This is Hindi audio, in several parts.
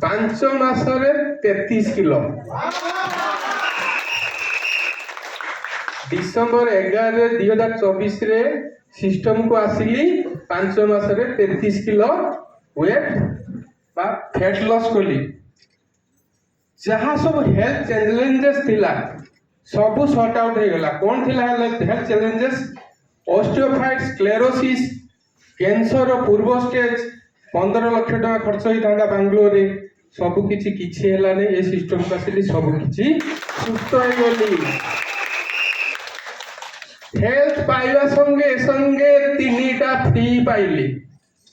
5 ମାସରେ 33 କିଲୋ। डिसेम्बर 11 2024 रे सिस्टम को आसिली 5 मासरे 33 किलो वेट बा फैट लॉस कली। जहाँ सब हेल्थ चैलेंजेस थिला सब सॉर्ट आउट हो गला। कौन थिला health challenges? Osteophytes, sclerosis, cancer पूर्व स्टेज 15 लाख टका खर्च होता बांग्लोर रे। सब किछि हैला नै। ए सिस्टम को आसिली सब किछि सुस्त हो गली। हेल्थ पाइबा संगे संगे 3टा फ्री पाइली।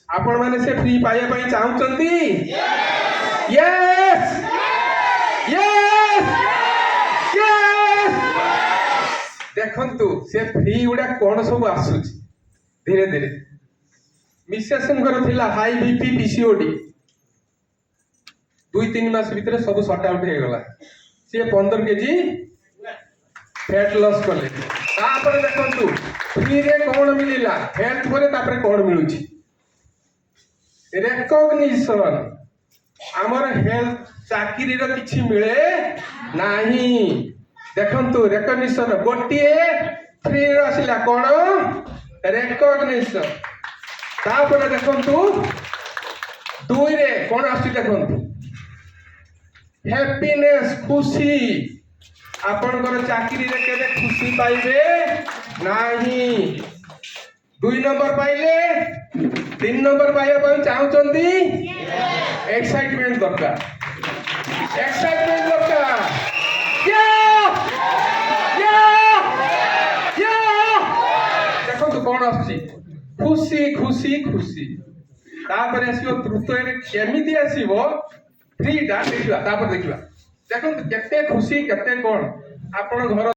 आपण माने से फ्री पाइबा पई चाहउचंती? Yes yes yes. देखंतु से फ्री गुडा कोन सब आसुच धीरे धीरे। मिसेसनकर थिला हाई बीपी पीसीओडी 2-3 मास भीतर सब सॉर्ट आउट हो गला। से 15 केजी फैट लॉस कले। तापर देखंतु फ्री रे कोन मिलिला? हेल्थ परे तापर कोन मिलुची? रिकॉग्निशन। हमर हेल्थ चाकरी रो किछि मिले नाही। देखंतु रिकॉग्निशन गोटिए फ्री रो आसिला कोन? रिकॉग्निशन। तापर देखंतु 2 रे कोन आसी देखंतु हैप्पीनेस, खुशी। आपनकर चाकरी रे केबे खुशी पाइबे नाही। 2 नंबर पाइले 3 नंबर पाइबा पई चाहउचंती? एक्साइटमेंट दरकार। एक्साइटमेंट दरकार। या या या। देखो तो कोन आसी? खुशी खुशी खुशी। तापर आसीबो तृतीय रे केमिति आसीबो? फ्रीटा देखिबा। तापर देखिबा। देखो केते खुशी केते कोन। आपण घर